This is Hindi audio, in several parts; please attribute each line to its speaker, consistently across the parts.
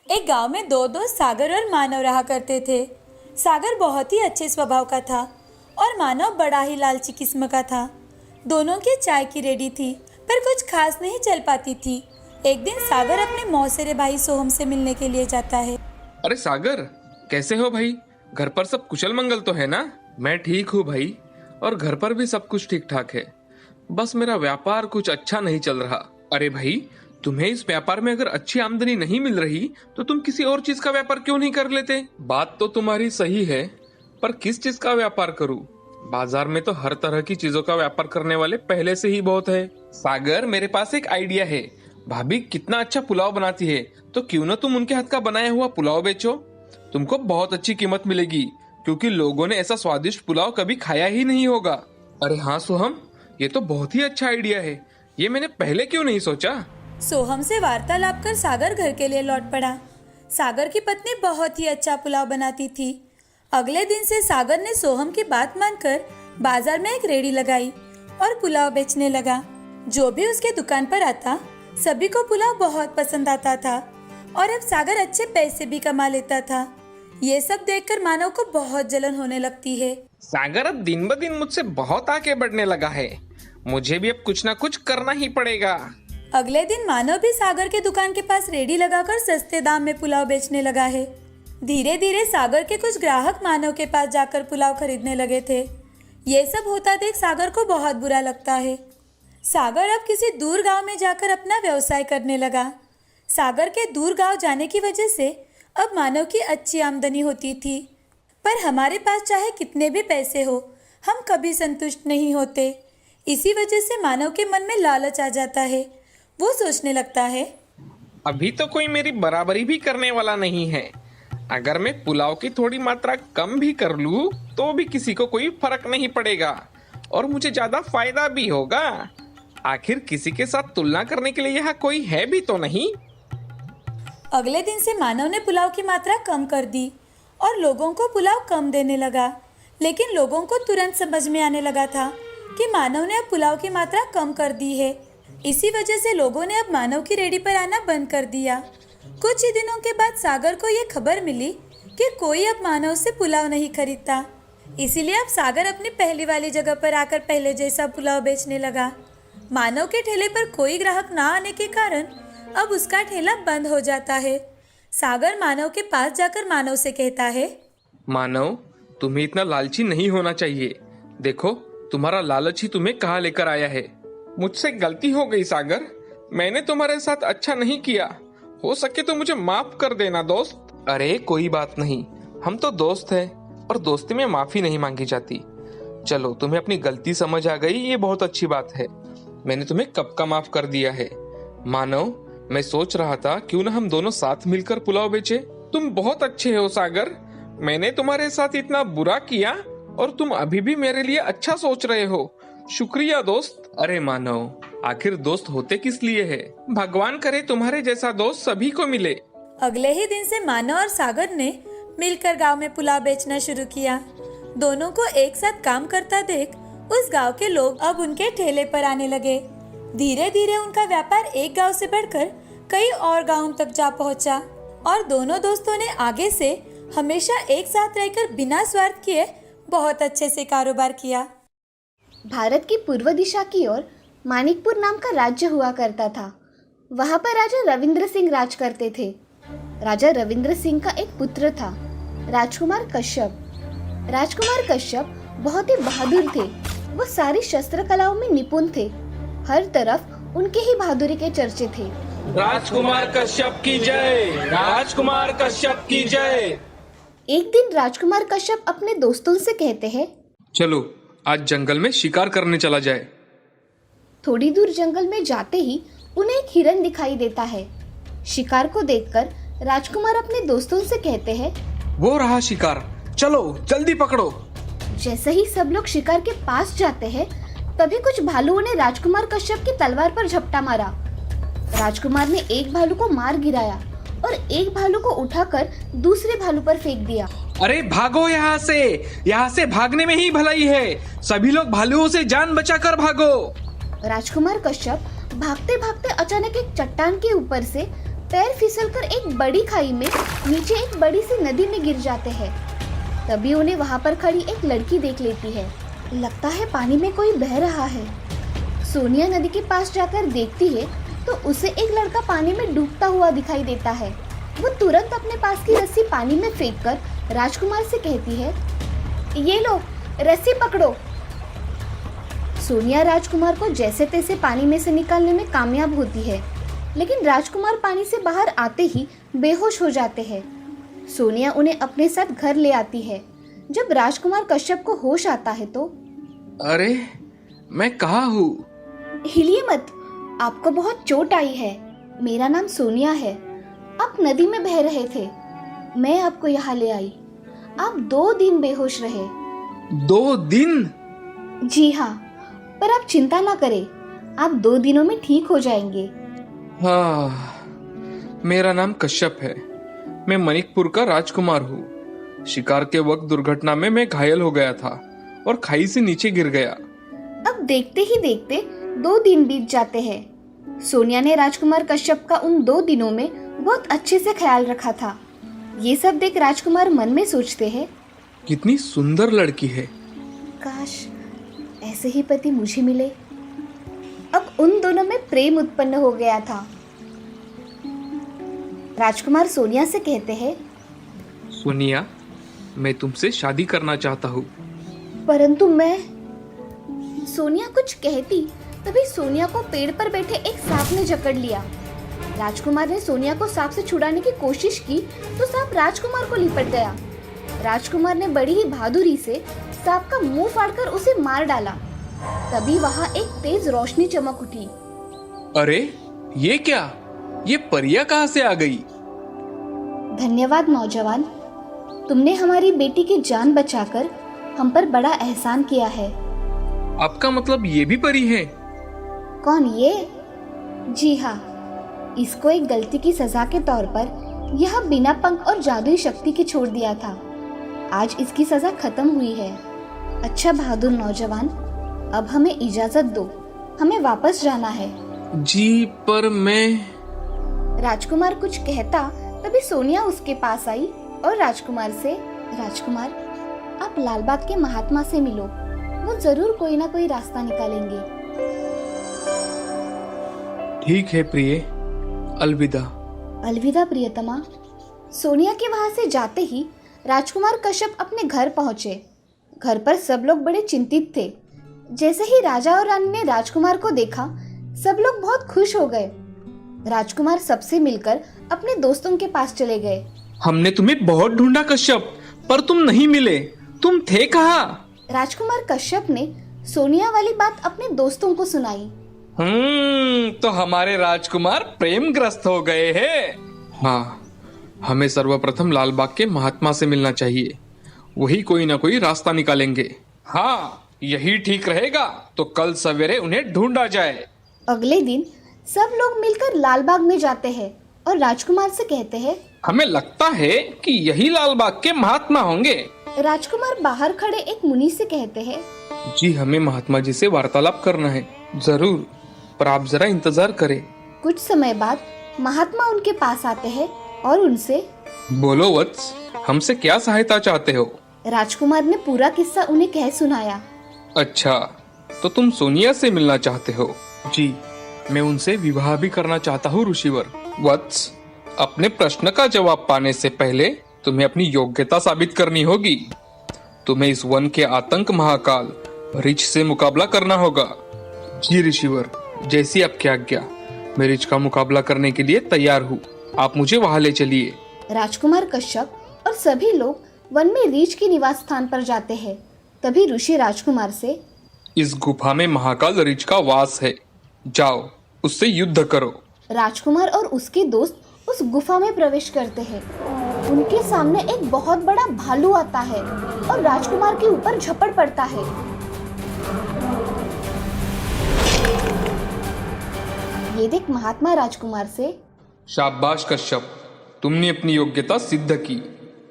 Speaker 1: एक गांव में दो दोस्त सागर और मानव रहा करते थे। सागर बहुत ही अच्छे स्वभाव का था और मानव बड़ा ही लालची किस्म का था। दोनों की चाय की रेडी थी, पर कुछ खास नहीं चल पाती थी। एक दिन सागर अपने मौसेरे भाई सोहम से मिलने के लिए जाता है।
Speaker 2: अरे सागर, कैसे हो भाई? घर पर सब कुशल मंगल तो है ना? मैं ठीक हूँ भाई, और घर पर भी सब कुछ ठीक ठाक है। बस मेरा व्यापार कुछ अच्छा नहीं चल रहा। अरे भाई, तुम्हें इस व्यापार में अगर अच्छी आमदनी नहीं मिल रही तो तुम किसी और चीज का व्यापार क्यों नहीं कर लेते? बात तो तुम्हारी सही है, पर किस चीज का व्यापार करूं? बाजार में तो हर तरह की चीजों का व्यापार करने वाले पहले से ही बहुत है। सागर, मेरे पास एक आइडिया है। भाभी कितना अच्छा पुलाव बनाती है, तो क्यों ना तुम उनके हाथ का बनाया हुआ पुलाव बेचो। तुमको बहुत अच्छी कीमत मिलेगी, क्योंकि लोगों ने ऐसा स्वादिष्ट पुलाव कभी खाया ही नहीं होगा। अरे हाँ सोहम, ये तो बहुत ही अच्छा आइडिया है। ये मैंने पहले क्यों नहीं सोचा?
Speaker 1: सोहम से वार्तालाप कर सागर घर के लिए लौट पड़ा। सागर की पत्नी बहुत ही अच्छा पुलाव बनाती थी। अगले दिन से सागर ने सोहम की बात मानकर बाजार में एक रेडी लगाई और पुलाव बेचने लगा। जो भी उसके दुकान पर आता, सभी को पुलाव बहुत पसंद आता था और अब सागर अच्छे पैसे भी कमा लेता था। ये सब देखकर मानव को बहुत जलन होने लगती है।
Speaker 2: सागर अब दिन ब दिन मुझसे बहुत आगे बढ़ने लगा है। मुझे भी अब कुछ ना कुछ करना ही पड़ेगा।
Speaker 1: अगले दिन मानव भी सागर के दुकान के पास रेडी लगाकर सस्ते दाम में पुलाव बेचने लगा है। धीरे धीरे सागर के कुछ ग्राहक मानव के पास जाकर पुलाव खरीदने लगे थे। ये सब होता देख सागर को बहुत बुरा लगता है। सागर अब किसी दूर गांव में जाकर अपना व्यवसाय करने लगा। सागर के दूर गांव जाने की वजह से अब मानव की अच्छी आमदनी होती थी, पर हमारे पास चाहे कितने भी पैसे हो, हम कभी संतुष्ट नहीं होते। इसी वजह से मानव के मन में लालच आ जाता है। वो सोचने लगता है,
Speaker 2: अभी तो कोई मेरी बराबरी भी करने वाला नहीं है। अगर मैं पुलाव की थोड़ी मात्रा कम भी कर लूं, तो भी किसी को कोई फर्क नहीं पड़ेगा और मुझे ज्यादा फायदा भी होगा। आखिर किसी के साथ तुलना करने के लिए यहाँ कोई है भी तो नहीं।
Speaker 1: अगले दिन से मानव ने पुलाव की मात्रा कम कर दी और लोगों को पुलाव कम देने लगा। लेकिन लोगों को तुरंत समझ में आने लगा था कि मानव ने अब पुलाव की मात्रा कम कर दी है। इसी वजह से लोगों ने अब मानव की रेडी पर आना बंद कर दिया। कुछ ही दिनों के बाद सागर को ये खबर मिली कि कोई अब मानव से पुलाव नहीं खरीदता। इसीलिए अब सागर अपनी पहली वाली जगह पर आकर पहले जैसा पुलाव बेचने लगा। मानव के ठेले पर कोई ग्राहक ना आने के कारण अब उसका ठेला बंद हो जाता है। सागर मानव के पास जाकर मानव से कहता है,
Speaker 2: मानव, तुम्हें इतना लालची नहीं होना चाहिए। देखो, तुम्हारा लालच ही तुम्हें कहाँ लेकर आया है। मुझसे गलती हो गई सागर, मैंने तुम्हारे साथ अच्छा नहीं किया। हो सके तो मुझे माफ कर देना दोस्त। अरे कोई बात नहीं, हम तो दोस्त हैं और दोस्ती में माफी नहीं मांगी जाती। चलो, तुम्हें अपनी गलती समझ आ गई, ये बहुत अच्छी बात है। मैंने तुम्हें कब का माफ कर दिया है। मानव, मैं सोच रहा था क्यों ना हम दोनों साथ मिलकर पुलाव बेचे। तुम बहुत अच्छे हो सागर। मैंने तुम्हारे साथ इतना बुरा किया और तुम अभी भी मेरे लिए अच्छा सोच रहे हो। शुक्रिया दोस्त। अरे मानव, आखिर दोस्त होते किस लिए है? भगवान करे तुम्हारे जैसा दोस्त सभी को मिले।
Speaker 1: अगले ही दिन से मानव और सागर ने मिलकर गांव में पुलाव बेचना शुरू किया। दोनों को एक साथ काम करता देख उस गांव के लोग अब उनके ठेले पर आने लगे। धीरे धीरे उनका व्यापार एक गांव से बढ़कर कई और गांवों तक जा पहुंचा और दोनों दोस्तों ने आगे से हमेशा एक साथ रहकर बिना स्वार्थ किए बहुत अच्छे से कारोबार किया।
Speaker 3: भारत की पूर्व दिशा की ओर मानिकपुर नाम का राज्य हुआ करता था। वहाँ पर राजा रविंद्र सिंह राज करते थे। राजा रविंद्र सिंह का एक पुत्र था, राजकुमार कश्यप। राजकुमार कश्यप बहुत ही बहादुर थे। वो सारी शस्त्र कलाओं में निपुण थे। हर तरफ उनके ही बहादुरी के चर्चे थे।
Speaker 2: राजकुमार कश्यप की जय, राजकुमार कश्यप की जय।
Speaker 3: एक दिन राजकुमार कश्यप अपने दोस्तों से कहते हैं,
Speaker 2: चलो आज जंगल में शिकार करने चला जाए।
Speaker 3: थोड़ी दूर जंगल में जाते ही उन्हें एक हिरन दिखाई देता है। शिकार को देखकर राजकुमार अपने दोस्तों से कहते हैं,
Speaker 2: वो रहा शिकार, चलो जल्दी पकड़ो।
Speaker 3: जैसे ही सब लोग शिकार के पास जाते हैं, तभी कुछ भालुओं ने राजकुमार कश्यप की तलवार पर झपटा मारा। राजकुमार ने एक भालू को मार गिराया और एक भालू को उठाकर दूसरे भालू पर फेंक दिया।
Speaker 2: अरे भागो यहाँ से भागने में ही भलाई है। सभी लोग भालुओं से जान बचाकर भागो।
Speaker 3: राजकुमार कश्यप भागते भागते अचानक एक चट्टान के ऊपर से पैर फिसलकर एक बड़ी खाई में नीचे एक बड़ी सी नदी में गिर जाते हैं। तभी उन्हें वहां पर खड़ी एक लड़की देख लेती है। लगता है पानी में कोई बह रहा है। सोनिया नदी के पास जाकर देखती है तो उसे एक लड़का पानी में डूबता हुआ दिखाई देता है। वो तुरंत अपने पास की रस्सी पानी में फेंककर राजकुमार से कहती है, ये लो रस्सी पकड़ो। सोनिया राजकुमार को जैसे तैसे पानी में से निकालने में कामयाब होती है, लेकिन राजकुमार पानी से बाहर आते ही बेहोश हो जाते हैं। सोनिया उन्हें अपने साथ घर ले आती है। जब राजकुमार कश्यप को होश आता है तो
Speaker 2: अरे मैं कहाँ हूँ?
Speaker 3: हिलिए मत, आपको बहुत चोट आई है। मेरा नाम सोनिया है। आप नदी में बह रहे थे, मैं आपको यहाँ ले आई। आप 2 दिन बेहोश रहे।
Speaker 2: 2 दिन?
Speaker 3: जी हाँ, पर आप चिंता ना करें, आप 2 दिनों में ठीक हो जाएंगे।
Speaker 2: हाँ, मेरा नाम कश्यप है। मैं मणिकपुर का राजकुमार हूँ। शिकार के वक्त दुर्घटना में मैं घायल हो गया था और खाई से नीचे गिर गया।
Speaker 3: अब देखते ही देखते 2 दिन बीत जाते हैं। सोनिया ने राजकुमार कश्यप का उन 2 दिनों में बहुत अच्छे से ख्याल रखा था। ये सब देख राजकुमार मन में सोचते हैं,
Speaker 2: कितनी सुंदर लड़की है।
Speaker 3: काश ऐसे ही पति मुझे मिले। अब उन दोनों में प्रेम उत्पन्न हो गया था। राजकुमार सोनिया से कहते हैं,
Speaker 2: सोनिया, मैं तुमसे शादी करना चाहता हूँ।
Speaker 3: परंतु मैं। सोनिया कुछ कहती तभी सोनिया को पेड़ पर बैठे एक सांप ने जकड़ लिया। राजकुमार ने सोनिया को सांप से छुड़ाने की कोशिश की तो सांप राजकुमार को लिपट गया। राजकुमार ने बड़ी ही बहादुरी से सांप का मुंह फाड़कर उसे मार डाला। तभी वहां एक तेज रोशनी चमक उठी।
Speaker 2: अरे ये क्या? ये परियां कहाँ से आ गई?
Speaker 3: धन्यवाद नौजवान, तुमने हमारी बेटी की जान बचाकर हम पर बड़ा एहसान किया है।
Speaker 2: आपका मतलब ये भी परी है?
Speaker 3: कौन ये? जी हाँ, इसको एक गलती की सजा के तौर पर यह बिना पंख और जादुई शक्ति के छोड़ दिया था। आज इसकी सजा खत्म हुई है। अच्छा बहादुर नौजवान, अब हमें इजाजत दो, हमें वापस जाना है।
Speaker 2: जी पर मैं।
Speaker 3: राजकुमार कुछ कहता तभी सोनिया उसके पास आई और राजकुमार से, राजकुमार आप लालबाग के महात्मा से मिलो, वो जरूर कोई ना कोई रास्ता निकालेंगे।
Speaker 2: ठीक है प्रिय, अलविदा।
Speaker 3: अलविदा प्रियतमा। सोनिया के वहां से जाते ही राजकुमार कश्यप अपने घर पहुंचे। घर पर सब लोग बड़े चिंतित थे। जैसे ही राजा और रानी ने राजकुमार को देखा, सब लोग बहुत खुश हो गए। राजकुमार सबसे मिलकर अपने दोस्तों के पास चले गए।
Speaker 2: हमने तुम्हें बहुत ढूंढा कश्यप, पर तुम नहीं मिले। तुम थे कहाँ?
Speaker 3: राजकुमार कश्यप ने सोनिया वाली बात अपने दोस्तों को सुनाई।
Speaker 2: तो हमारे राजकुमार प्रेमग्रस्त हो गए हैं। हाँ, हमें सर्वप्रथम लालबाग के महात्मा से मिलना चाहिए। वही कोई ना कोई रास्ता निकालेंगे। हाँ, यही ठीक रहेगा। तो कल सवेरे उन्हें ढूंढा जाए।
Speaker 3: अगले दिन सब लोग मिलकर लालबाग में जाते हैं और राजकुमार से कहते हैं,
Speaker 2: हमें लगता है कि यही लालबाग के महात्मा होंगे।
Speaker 3: राजकुमार बाहर खड़े एक मुनि से कहते हैं,
Speaker 2: जी हमें महात्मा जी से वार्तालाप करना है। जरूर, पर आप जरा इंतजार करें।
Speaker 3: कुछ समय बाद महात्मा उनके पास आते हैं और उनसे,
Speaker 2: बोलो वत्स, हमसे क्या सहायता चाहते हो?
Speaker 3: राजकुमार ने पूरा किस्सा उन्हें कह सुनाया।
Speaker 2: अच्छा, तो तुम सोनिया से मिलना चाहते हो? जी, मैं उनसे विवाह भी करना चाहता हूँ ऋषिवर। वत्स, अपने प्रश्न का जवाब पाने से पहले तुम्हें अपनी योग्यता साबित करनी होगी। तुम्हें इस वन के आतंक महाकाल रिच से मुकाबला करना होगा। जी ऋषिवर, जैसी आपकी आज्ञा। मैं रिच का मुकाबला करने के लिए तैयार हूँ। आप मुझे वहाँ ले चलिए।
Speaker 3: राजकुमार कश्यप और सभी लोग वन में रीछ के निवास स्थान पर जाते हैं। तभी ऋषि राजकुमार से,
Speaker 2: इस गुफा में महाकाल रिच का वास है। जाओ, उससे युद्ध करो।
Speaker 3: राजकुमार और उसके दोस्त उस गुफा में प्रवेश करते हैं। उनके सामने एक बहुत बड़ा भालू आता है और राजकुमार के ऊपर झपट पड़ता है। ये देख महात्मा राजकुमार से,
Speaker 2: शाबाश कश्यप, तुमने अपनी योग्यता सिद्ध की।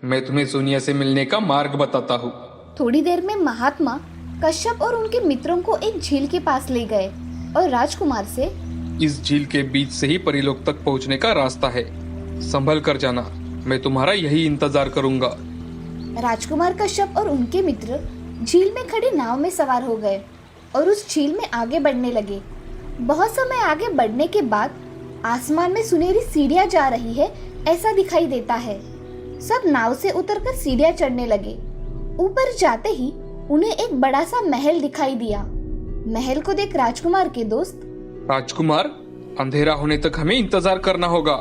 Speaker 2: मैं तुम्हें सोनिया से मिलने का मार्ग बताता हूँ।
Speaker 3: थोड़ी देर में महात्मा कश्यप और उनके मित्रों को एक झील के पास ले गए और राजकुमार से,
Speaker 2: इस झील के बीच से ही परीलोक तक पहुंचने का रास्ता है। संभल कर जाना, मैं तुम्हारा यही इंतजार करूंगा।
Speaker 3: राजकुमार कश्यप और उनके मित्र झील में खड़ी नाव में सवार हो गए और उस झील में आगे बढ़ने लगे। बहुत समय आगे बढ़ने के बाद आसमान में सुनहरी सीढ़ियां जा रही है ऐसा दिखाई देता है। सब नाव से उतरकर सीढ़ियां चढ़ने लगे। ऊपर जाते ही उन्हें एक बड़ा सा महल दिखाई दिया। महल को देख राजकुमार के दोस्त,
Speaker 2: राजकुमार, अंधेरा होने तक हमें इंतजार करना होगा।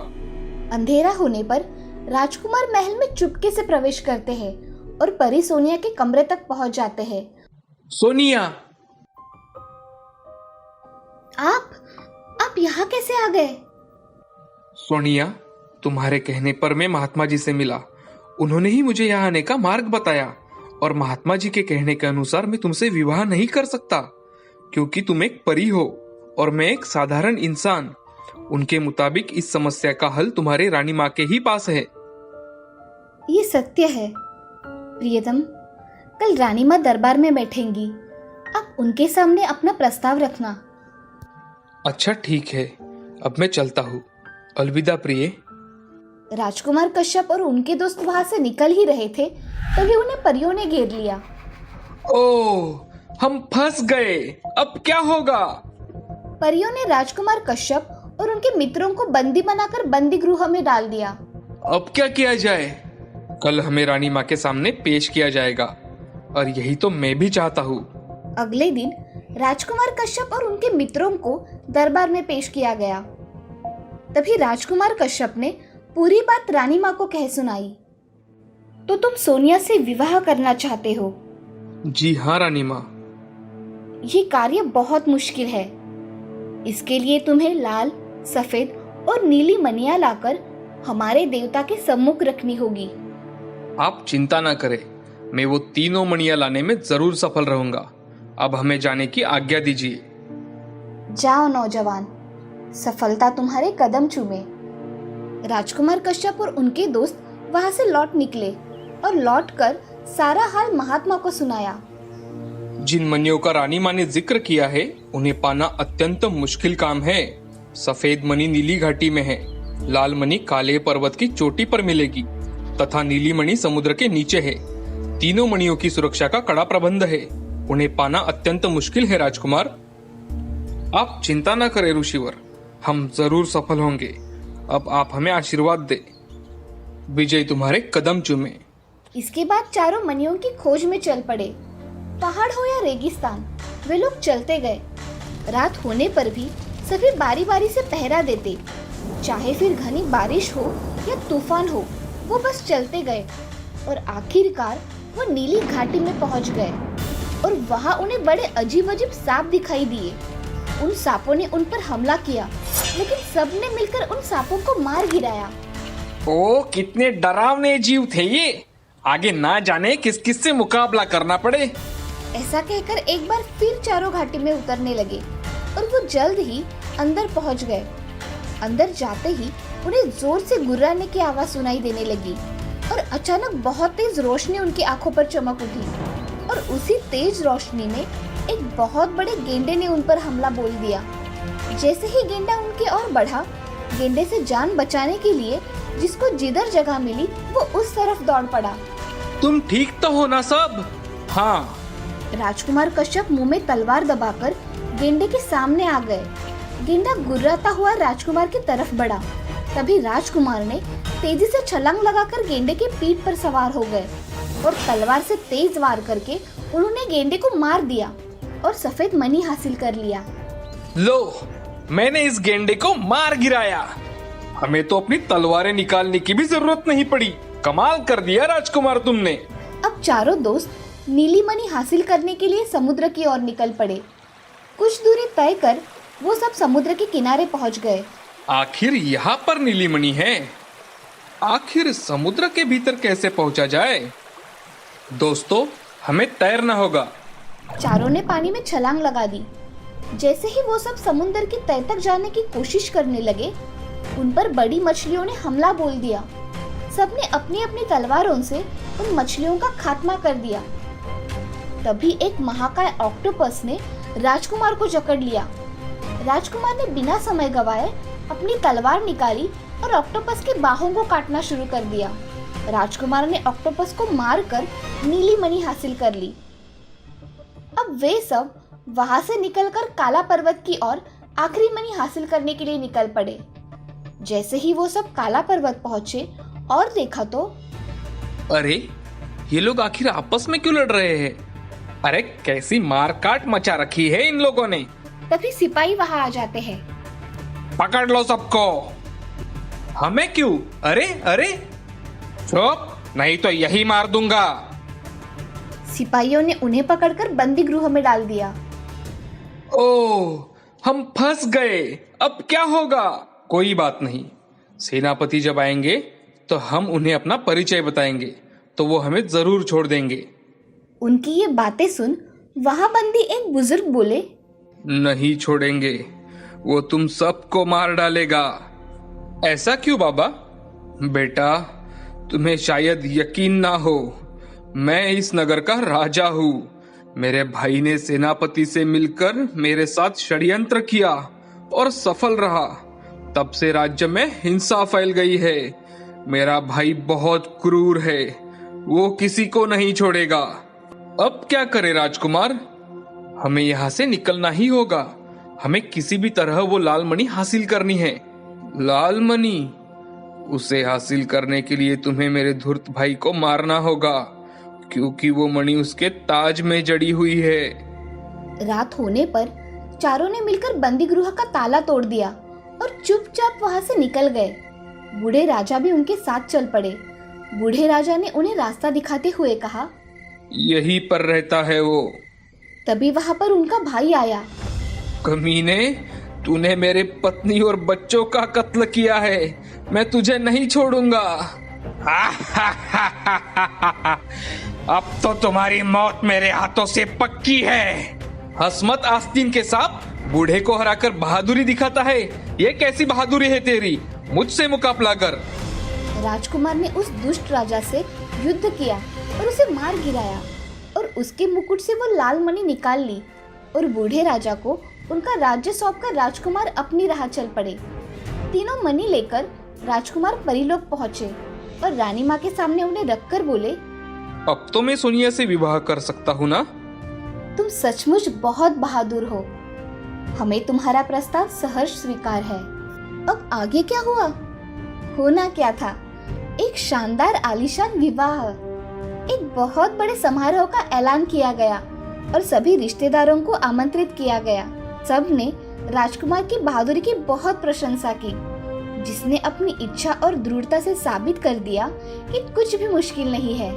Speaker 3: अंधेरा होने पर राजकुमार महल में चुपके से प्रवेश करते हैं और परी सोनिया के कमरे तक पहुंच जाते हैं।
Speaker 2: सोनिया,
Speaker 3: आप यहाँ कैसे आ गए?
Speaker 2: सोनिया, तुम्हारे कहने पर मैं महात्मा जी से मिला। उन्होंने ही मुझे यहाँ आने का मार्ग बताया और महात्मा जी के कहने के अनुसार मैं तुमसे विवाह नहीं कर सकता, क्योंकि तुम एक परी हो और मैं एक साधारण इंसान। उनके मुताबिक इस समस्या का हल तुम्हारे रानी माँ के ही पास है।
Speaker 3: ये सत्य है प्रियतम। कल रानी माँ दरबार में बैठेंगी। आप उनके सामने अपना प्रस्ताव रखना।
Speaker 2: अच्छा ठीक है, अब मैं चलता हूँ। अलविदा प्रिय।
Speaker 3: राजकुमार कश्यप और उनके दोस्त वहां से निकल ही रहे थे तभी उन्हें परियों ने घेर लिया।
Speaker 2: ओह, हम फंस गए। अब क्या होगा?
Speaker 3: परियों ने राजकुमार कश्यप और उनके मित्रों को बंदी बनाकर बंदी गृह में डाल दिया।
Speaker 2: अब क्या किया जाए? कल हमें रानी माँ के सामने पेश किया जाएगा और यही तो मैं भी चाहता हूँ।
Speaker 3: अगले दिन राजकुमार कश्यप और उनके मित्रों को दरबार में पेश किया गया। तभी राजकुमार कश्यप ने पूरी बात रानी माँ को कह सुनाई। तो तुम सोनिया से विवाह करना चाहते हो?
Speaker 2: जी हाँ रानी माँ।
Speaker 3: ये कार्य बहुत मुश्किल है। इसके लिए तुम्हें लाल, सफेद और नीली मणियां लाकर हमारे देवता के सम्मुख रखनी होगी।
Speaker 2: आप चिंता ना करें, मैं वो तीनों मणियां लाने में जरूर सफल रहूंगा। अब हमें जाने की आज्ञा दीजिए।
Speaker 3: जाओ नौजवान, सफलता तुम्हारे कदम चूमे। राजकुमार कश्यप और उनके दोस्त वहां से लौट निकले और लौटकर सारा हाल महात्मा को सुनाया।
Speaker 2: जिन मणियों का रानी माँ ने जिक्र किया है उन्हें पाना अत्यंत मुश्किल काम है। सफेद मणि नीली घाटी में है, लाल मणि काले पर्वत की चोटी पर मिलेगी तथा नीली मणि समुद्र के नीचे है। तीनों मणियों की सुरक्षा का कड़ा प्रबंध है। उन्हें पाना अत्यंत मुश्किल है राजकुमार। आप चिंता न करें ऋषिवर, हम जरूर सफल होंगे। अब आप हमें आशीर्वाद दे। विजय तुम्हारे कदम चूमे।
Speaker 3: इसके बाद चारों मणियों की खोज में चल पड़े। पहाड़ हो या रेगिस्तान, वे लोग चलते गए। रात होने पर भी सभी बारी बारी से पहरा देते। चाहे फिर घनी बारिश हो या तूफान हो, वो बस चलते गए और आखिरकार वो नीली घाटी में पहुंच गए और वहां उन्हें बड़े अजीब अजीब सांप दिखाई दिए। उन सांपों ने उन पर हमला किया, लेकिन सबने मिलकर उन सांपों को मार गिराया।
Speaker 2: ओ, कितने डरावने जीव थे ये। आगे ना जाने किस किस से मुकाबला करना पड़े।
Speaker 3: ऐसा कहकर एक बार फिर चारों घाटी में उतरने लगे और वो जल्द ही अंदर पहुंच गए। अंदर जाते ही उन्हें जोर से गुर्राने की आवाज सुनाई देने लगी और अचानक बहुत तेज रोशनी उनकी आंखों पर चमक उठी और उसी तेज रोशनी में एक बहुत बड़े गेंडे ने उन पर हमला बोल दिया। जैसे ही गेंडा उनकी ओर बढ़ा, गेंडे से जान बचाने के लिए जिसको जिधर जगह मिली वो उस तरफ दौड़ पड़ा।
Speaker 2: तुम ठीक तो हो ना सब? हाँ।
Speaker 3: राजकुमार कश्यप मुंह में तलवार दबाकर गेंडे के सामने आ गए। गेंडा गुर्राता हुआ राजकुमार की तरफ बढ़ा। तभी राजकुमार ने तेजी से छलांग लगाकर गेंडे के पीठ पर सवार हो गए और तलवार से तेज वार करके उन्होंने गेंडे को मार दिया और सफेद मणि हासिल कर लिया।
Speaker 2: लो, मैंने इस गेंडे को मार गिराया। हमें तो अपनी तलवारें निकालने की भी जरूरत नहीं पड़ी। कमाल कर दिया राजकुमार तुमने।
Speaker 3: अब चारों दोस्त नीली मणि हासिल करने के लिए समुद्र की ओर निकल पड़े। कुछ दूरी तय कर वो सब समुद्र के किनारे पहुंच गए।
Speaker 2: आखिर यहाँ पर नीली मणि है। आखिर समुद्र के भीतर कैसे पहुंचा जाए? दोस्तों, हमें तैरना होगा।
Speaker 3: चारों ने पानी में छलांग लगा दी। जैसे ही वो सब समुद्र की तह तक जाने की कोशिश करने लगे, उन पर बड़ी मछलियों ने हमला बोल दिया। सबने अपनी अपनी तलवारों से उन मछलियों का खात्मा कर दिया। तभी एक महाकाय ऑक्टोपस ने राजकुमार को जकड़ लिया। राजकुमार ने बिना समय गवाए अपनी तलवार निकाली और ऑक्टोपस के बाहों को काटना शुरू कर दिया। राजकुमार ने ऑक्टोपस को मारकर नीली मणि हासिल कर ली। अब वे सब वहां से निकलकर काला पर्वत की ओर आखिरी मणि हासिल करने के लिए निकल पड़े। जैसे ही वो सब काला पर्वत पहुंचे और देखा तो
Speaker 2: अरे ये लोग आखिर आपस में क्यों लड़ रहे हैं? अरे कैसी मारकाट मचा रखी है इन लोगों ने।
Speaker 3: तभी सिपाही वहां आ जाते हैं।
Speaker 2: पकड़ लो सबको। हमें क्यों? अरे अरे चुप, नहीं तो यही मार दूंगा।
Speaker 3: सिपाहियों ने उन्हें पकड़कर बंदी गृह में डाल दिया।
Speaker 2: ओह, हम फंस गए। अब क्या होगा? कोई बात नहीं, सेनापति जब आएंगे तो हम उन्हें अपना परिचय बताएंगे तो वो हमें जरूर छोड़ देंगे।
Speaker 3: उनकी ये बातें सुन वहां बंदी एक बुजुर्ग बोले,
Speaker 2: नहीं छोड़ेंगे, वो तुम सबको मार डालेगा। ऐसा क्यों बाबा? बेटा, तुम्हें शायद यकीन ना हो, मैं इस नगर का राजा हूँ। मेरे भाई ने सेनापति से मिलकर मेरे साथ षड्यंत्र किया और सफल रहा। तब से राज्य में हिंसा फैल गई है। मेरा भाई बहुत क्रूर है, वो किसी को नहीं छोड़ेगा। अब क्या करे राजकुमार? हमें यहाँ से निकलना ही होगा। हमें किसी भी तरह वो लाल मणि हासिल करनी है। लाल मणि? उसे हासिल करने के लिए तुम्हें मेरे धूर्त भाई को मारना होगा, क्योंकि वो मणि उसके ताज में जड़ी हुई है।
Speaker 3: रात होने पर चारों ने मिलकर बंदी गृह का ताला तोड़ दिया और चुपचाप वहां से निकल गए। बूढ़े राजा भी उनके साथ चल पड़े। बूढ़े राजा ने उन्हें रास्ता दिखाते हुए कहा,
Speaker 2: यहीं पर रहता है वो।
Speaker 3: तभी वहां पर उनका भाई आया।
Speaker 2: कमीने, तूने मेरे पत्नी और बच्चों का कत्ल किया है, मैं तुझे नहीं छोड़ूंगा। अब तो तुम्हारी मौत मेरे हाथों से पक्की है। हसमत आस्तीन के सांप बूढ़े को हराकर बहादुरी दिखाता है। ये कैसी बहादुरी है तेरी? मुझसे मुकाबला कर।
Speaker 3: राजकुमार ने उस दुष्ट राजा से युद्ध किया और उसे मार गिराया और उसके मुकुट से वो लाल मणि निकाल ली और बूढ़े राजा को उनका राज्य सौंपकर राजकुमार अपनी राह चल पड़े। तीनों मणि लेकर राजकुमार परीलोक पहुंचे और रानी माँ के सामने उन्हें रखकर बोले,
Speaker 2: अब तो मैं सोनिया से विवाह कर सकता हूँ ना?
Speaker 3: तुम सचमुच बहुत बहादुर हो। हमें तुम्हारा प्रस्ताव सहर्ष स्वीकार है। अब आगे क्या हुआ? होना क्या था, एक शानदार आलीशान विवाह। एक बहुत बड़े समारोह का ऐलान किया गया और सभी रिश्तेदारों को आमंत्रित किया गया। सब ने राजकुमार की बहादुरी की बहुत प्रशंसा की, जिसने अपनी इच्छा और दृढ़ता से साबित कर दिया कि कुछ भी मुश्किल नहीं है।